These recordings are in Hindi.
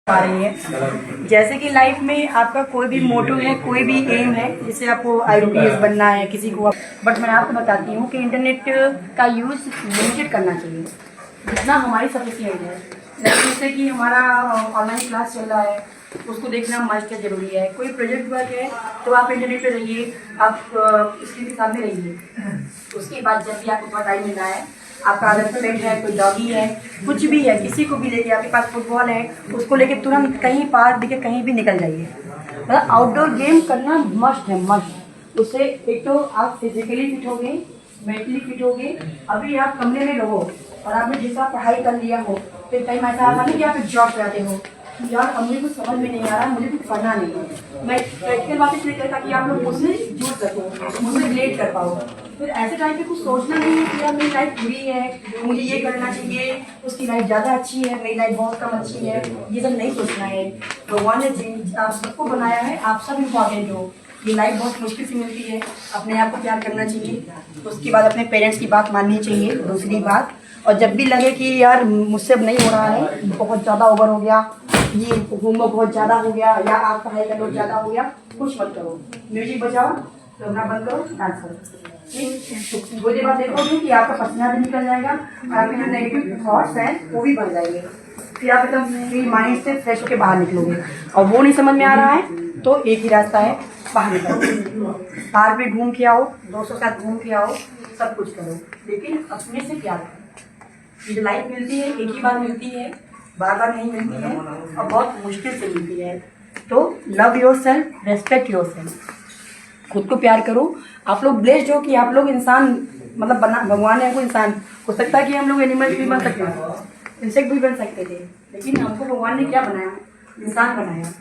पा रही है। जैसे कि लाइफ में आपका कोई भी मोटिव है, कोई भी एम है, जैसे आपको IAS बनना है किसी को, बट मैं आपको बताती हूँ कि इंटरनेट का यूज़ लिमिटेड करना चाहिए, जितना हमारी सफिशिएंट है। जैसे कि हमारा ऑनलाइन क्लास चल रहा है, उसको देखना मस्ट है, जरूरी है। कोई प्रोजेक्ट वर्क है तो आप इंटरनेट पे रहिए, आप स्क्रीन के सामने रहिए। उसके बाद जब भी आपको थोड़ा टाइम मिल रहा है, आपका अगर पेट है, कोई डॉगी है, कुछ भी है, किसी को भी लेके, आपके पास फुटबॉल है, उसको लेके तुरंत कहीं पार्क दिखे कहीं भी निकल जाइए। मतलब आउटडोर गेम करना मस्ट है, मस्ट। उससे एक तो आप फिजिकली फिट होगे, मेंटली फिट होगे। अभी आप कमरे में रहो और आपने जैसा पढ़ाई कर लिया हो, फिर कहीं ऐसा आता नहीं कि आप जॉब कराते हो, यार हमें कुछ समझ में नहीं आ रहा, मुझे कुछ पढ़ना नहीं है। मैं प्रैक्टिकल बातें इसलिए करता कि आप लोग मुझसे जुड़ सको, मुझसे रिलेट कर पाओ। फिर ऐसे टाइम पे कुछ सोचना नहीं है कि यार मेरी लाइफ बुरी है, मुझे ये करना चाहिए, उसकी लाइफ ज़्यादा अच्छी है, मेरी लाइफ बहुत कम अच्छी है, ये सब नहीं सोचना है। भगवान ने आप सबको बनाया है, आप सब इम्पॉर्टेंट हो। ये लाइफ बहुत मुश्किल से मिलती है, अपने आप को प्यार करना चाहिए। उसके बाद अपने पेरेंट्स की बात माननी चाहिए, दूसरी बात। और जब भी लगे कि यार मुझसे अब नहीं हो रहा है, बहुत ज़्यादा ओवर हो गया, ये होमवर्क बहुत ज़्यादा हो गया, या आप पढ़ाई का लोड ज़्यादा हो गया, कुछ मत करो, म्यूजिक बजाओ, करना बंद करो, डांस करो। ठीक, वो देर बाद देखोगे कि आपका पसीना भी निकल जाएगा और आपके जो नेगेटिव थॉट्स हैं वो भी बढ़ जाएंगे। फिर आप एकदम फ्री माइंड से फ्रेश होकर बाहर निकलोगे। और वो नहीं समझ में आ रहा है तो एक ही रास्ता है, बाहर निकलो, पार्क में घूम के आओ, दोस्तों के साथ घूम के आओ, सब कुछ करो, लेकिन अपने से प्यार करो। ये जो लाइफ मिलती है एक ही बार मिलती है, बार बार नहीं मिलती है और बहुत मुश्किल से मिलती है। तो love your self, respect your self, खुद को प्यार करो। आप लोग ब्लेस्ड हो कि आप लोग इंसान, मतलब बना भगवान ने हमको इंसान, हो सकता है कि हम लोग एनिमल भी बन सकते थे, इंसेक्ट भी बन सकते थे, लेकिन हमको भगवान ने क्या बनाया, इंसान बनाया।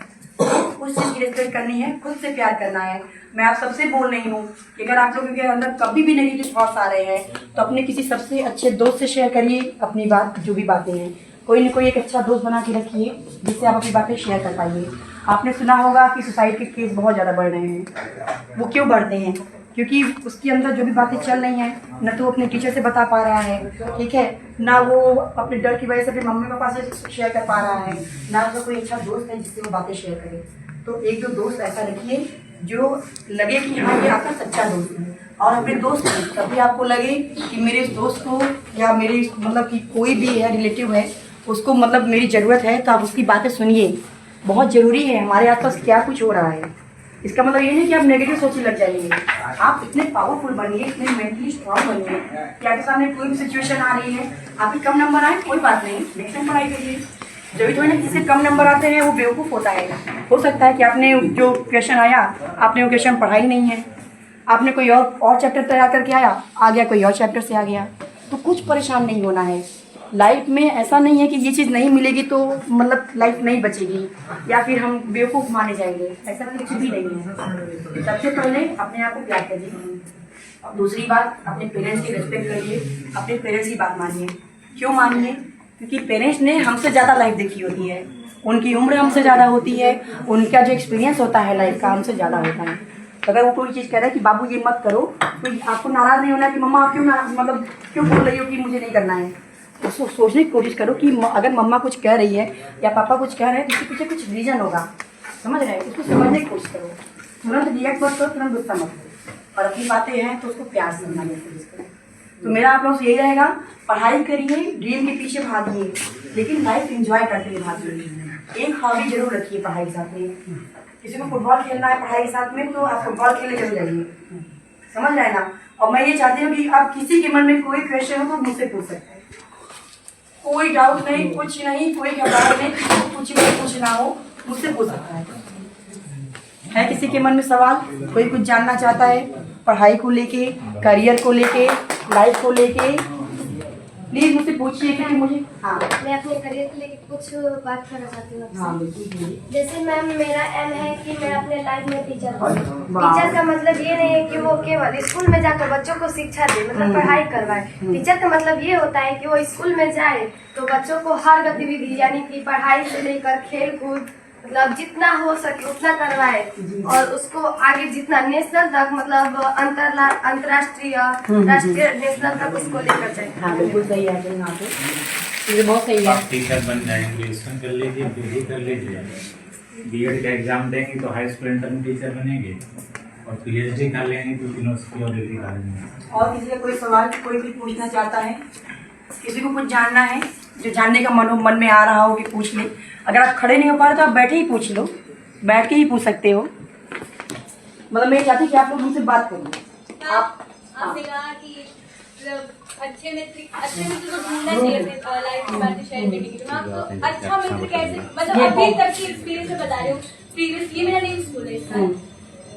उस चीज़ की रिस्पेक्ट करनी है, खुद से प्यार करना है। मैं आप सबसे बोल रही हूँ कि अगर आप लोगों के अंदर कभी भी नेगेटिव थॉट्स आ रहे हैं तो अपने किसी सबसे अच्छे दोस्त से शेयर करिए अपनी बात, जो भी बातें हैं। कोई न कोई एक अच्छा दोस्त बना के रखिए जिससे आप अपनी बातें शेयर कर पाइए। आपने सुना होगा कि सुसाइड के केस बहुत ज़्यादा बढ़ रहे हैं। वो क्यों बढ़ते हैं? क्योंकि उसके अंदर जो भी बातें चल रही हैं, न तो अपने टीचर से बता पा रहा है, ठीक है, ना वो अपने डर की वजह से अपने मम्मी पापा से शेयर कर पा रहा है, ना उसका कोई अच्छा दोस्त है जिससे वो बातें शेयर करे। तो एक दो दोस्त ऐसा रखिए जो लगे कि हाँ ये आपका सच्चा दोस्त है। और अपने दोस्त कभी आपको लगे कि मेरे इस दोस्त को या मेरे मतलब कि कोई भी है रिलेटिव है, उसको मतलब मेरी ज़रूरत है, तो आप उसकी बातें सुनिए। बहुत ज़रूरी है हमारे आसपास क्या कुछ हो रहा है। इसका मतलब ये नहीं कि आप नेगेटिव सोचने लग जाएंगे। आप इतने पावरफुल बनिए, इतने मेंटली स्ट्रांग बनिए कि आपके सामने कोई भी सिचुएशन आ रही है, आपके कम नंबर आए कोई बात नहीं, नेक्स्ट टाइम पढ़ाई करिए। जब भी थोड़ी ना किसी कम नंबर आते हैं वो बेवकूफ़ होता है। हो सकता है कि आपने जो क्वेश्चन आया, आपने वो क्वेश्चन पढ़ा ही नहीं है, आपने कोई और चैप्टर तैयार करके आ गया, कोई और चैप्टर से आ गया। तो कुछ परेशान नहीं होना है। लाइफ में ऐसा नहीं है कि ये चीज़ नहीं मिलेगी तो मतलब लाइफ नहीं बचेगी या फिर हम बेवकूफ़ माने जाएंगे, ऐसा कुछ भी नहीं है। सबसे पहले अपने आप को प्यार करिए। दूसरी बात, अपने पेरेंट्स की रिस्पेक्ट करिए, अपने पेरेंट्स की बात मानिए। क्यों मानिए? क्योंकि पेरेंट्स ने हमसे ज़्यादा लाइफ देखी होती है, उनकी उम्र हमसे ज़्यादा होती है, उनका जो एक्सपीरियंस होता है लाइफ का हमसे ज़्यादा होता है। अगर वो कोई चीज़ कह रहा है कि बाबू ये मत करो, तो आपको नाराज़ नहीं होना कि मम्मा आप क्यों मतलब क्यों बोल रही हो कि मुझे नहीं करना है। उसको सोचने की कोशिश करो कि अगर मम्मा कुछ कह रही है या पापा कुछ कह रहे हैं तो उसके पीछे कुछ रीज़न होगा, समझ रहे हैं? उसको समझने की कोशिश करो, तुरंत रिएक्ट मत करो, तुरंत गुस्सा मत करो, और अपनी बातें हैं तो उसको प्यार से समझाने की कोशिश करो। तो मेरा आप लोगों से यही रहेगा, पढ़ाई करिए, ड्रीम के पीछे भागिए, लेकिन लाइफ एंजॉय करते हुए भागिए। एक हॉबी जरूर रखिए पढ़ाई के साथ में। किसी को फुटबॉल खेलना है पढ़ाई के साथ में तो आप फुटबॉल खेलने जरूर जाइए, समझ रहे हैं ना? और मैं ये चाहती हूँ कि आप किसी के मन में कोई क्वेश्चन हो तो मुझसे पूछ सकते हैं, कोई डाउट नहीं, कुछ नहीं, कोई घबराहट नहीं, कुछ भी पूछना हो मुझसे पूछ सकता है। किसी के मन में सवाल, कोई कुछ जानना चाहता है पढ़ाई को लेके, करियर को लेके, लाइफ को लेके, प्लीज मुझसे पूछिए। क्योंकि मुझे मैं अपने करियर को लेके कुछ बात करना चाहती हूँ। हाँ बिल्कुल। जैसे मैम, मेरा एम है कि मैं अपने लाइफ में टीचर बनूं। टीचर का मतलब ये नहीं है कि वो केवल स्कूल में जाकर बच्चों को शिक्षा दे, मतलब पढ़ाई करवाए। टीचर का मतलब ये होता है कि वो स्कूल में जाए तो बच्चों को हर गतिविधि, यानी कि पढ़ाई से लेकर खेल कूद, मतलब जितना हो सके उतना करवाए और उसको आगे जितना नेशनल तक मतलब अंतर्राष्ट्रीय राष्ट्रीय नेशनल तक उसको लेकर जाए। हाँ बिल्कुल सही है आपकी यहाँ पे, ये बहुत सही है। आप टीचर बन जाएंगे, ग्रेजुएशन कर लीजिए, पीजी कर लीजिए, बीएड का एग्जाम देंगे तो हाई स्कूल इंटर में टीचर बनेंगे और पीएचडी कर लेंगे तो यूनिवर्सिटी और डिग्री कर लेंगे। और किसी का कोई सवाल कोई भी पूछना चाहता है, किसी को कुछ जानना है, जो जानने का मन में आ रहा हो कि पूछ ले। अगर आप खड़े नहीं हो पा रहे तो आप बैठे ही पूछ लो, बैठ के ही पूछ सकते हो। मतलब मैं चाहती कि आप लोग हमसे बात करो। आपने कहा कि मतलब अच्छे मित्र को ढूंढना चाहिए अपने लाइफ की बातें शेयर करने के लिए। मैं आपको अच्छा मित्र कैसे, मतलब अभी तक की एक्सपीरियंस से बता रही हूँ। प्रीवियस ये मेरा नहीं स्कूल है इस साल,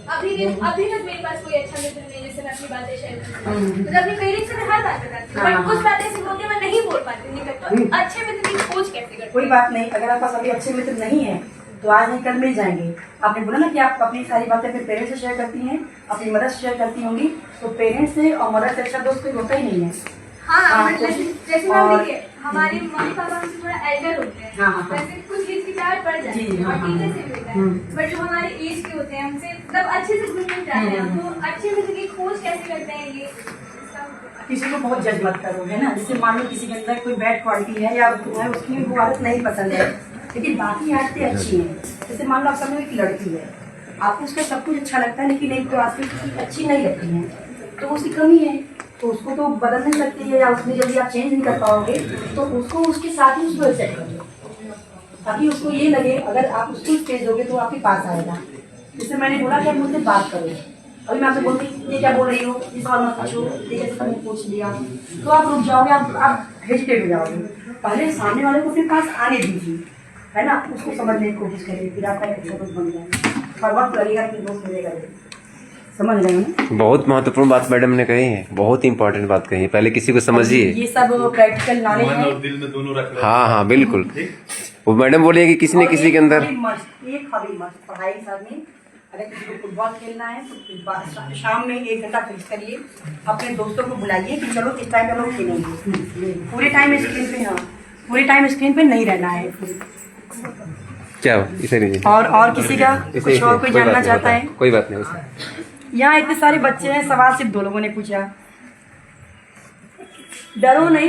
अभी तक मेरे पास कोई अच्छा मित्र नहीं जिससे मैं अपनी बातें शेयर करूँ। मतलब अपनी पेरेंट्स से मैं हर बात बताती हूँ, बट कुछ बातें ऐसी होती है मैं नहीं बोल पाती, नहीं करती। अच्छे मित्र की खोज कैसे करती? कोई बात नहीं, अगर आपके पास अभी अच्छे मित्र नहीं है तो आज नहीं कल मिल जाएंगे। आपने बोला ना कि आप अपनी सारी बातें अपने पेरेंट्स से शेयर करती हैं, अपनी मदर से शेयर करती होंगी, तो पेरेंट्स से और मदर से अच्छा दोस्त कोई होता ही नहीं है। हाँ, तो जैसे मैम देखिए हमारे मम्मी पापा हमसे थोड़ा एल्डर होते हैं, हाँ। वैसे कुछ हिचकिचाहट पड़ जाती जी, है हाँ, और टीचर से भी होता है, बट जो हमारे एज के होते हैं हमसे मतलब अच्छे से घुल मिल जाते हैं, तो अच्छे मित्र की खोज कैसे करते हैं ये किसी को बहुत जज मत करो, है ना। जैसे मान लो किसी के अंदर कोई बैड क्वालिटी है या तुम्हें उसकी वो आदत नहीं पसंद है, लेकिन बाकी आदतें अच्छी हैं। जैसे मान लो आप समझो एक लड़की है, आपको उसका सब कुछ अच्छा लगता है लेकिन एक तो आदतें उसकी अच्छी नहीं लगती हैं, तो उसकी कमी है, तो उसको तो बदल नहीं सकती है या उसमें जल्दी आप चेंज नहीं कर पाओगे, तो उसको उसके साथ ही उसको एक्सेप्ट कर लो, ताकि उसको ये लगे अगर आप उसको स्पेस दोगे तो आपके पास आएगा। जैसे मैंने बोला कि आप मुझसे बात करो, अभी मैं आपसे बोलती ये क्या बोल रही हो, ये सवाल मत पूछो, ये कैसे तुमने पूछ लिया, तो आप रुक जाओगे, आप हेजिटेट हो जाओगे। पहले सामने वाले को अपने पास आने दीजिए, है ना, उसको समझने की कोशिश करिए, फिर आपका एक अच्छा दोस्त बन जाए और वक्त लगेगा कि दोस्त मिलेगा। समझ रहे हो ना? बहुत महत्वपूर्ण बात मैडम ने कही है, बहुत इंपॉर्टेंट बात कही है। पहले किसी को समझिए, ये सब प्रैक्टिकल नॉलेज है। दिल में दोनों रख हाँ हाँ बिल्कुल। वो मैडम बोले कि किसी न किसी के अंदर एक हॉबी मस्त पढ़ाई के साथ में, अगर किसी को फुटबॉल खेलना है तो शाम में 1 घंटा फिक्स करिए, अपने दोस्तों को बुलाइए कि चलो इस टाइम हम लोग खेलेंगे। पूरे टाइम स्क्रीन पे, हाँ पूरे टाइम स्क्रीन पे नहीं रहना है। क्या इसे लीजिए। और किसी का कुछ और कोई जानना चाहता है? कोई बात नहीं। यहाँ इतने सारे बच्चे हैं, सवाल सिर्फ 2 लोगों ने पूछा। डरो नहीं।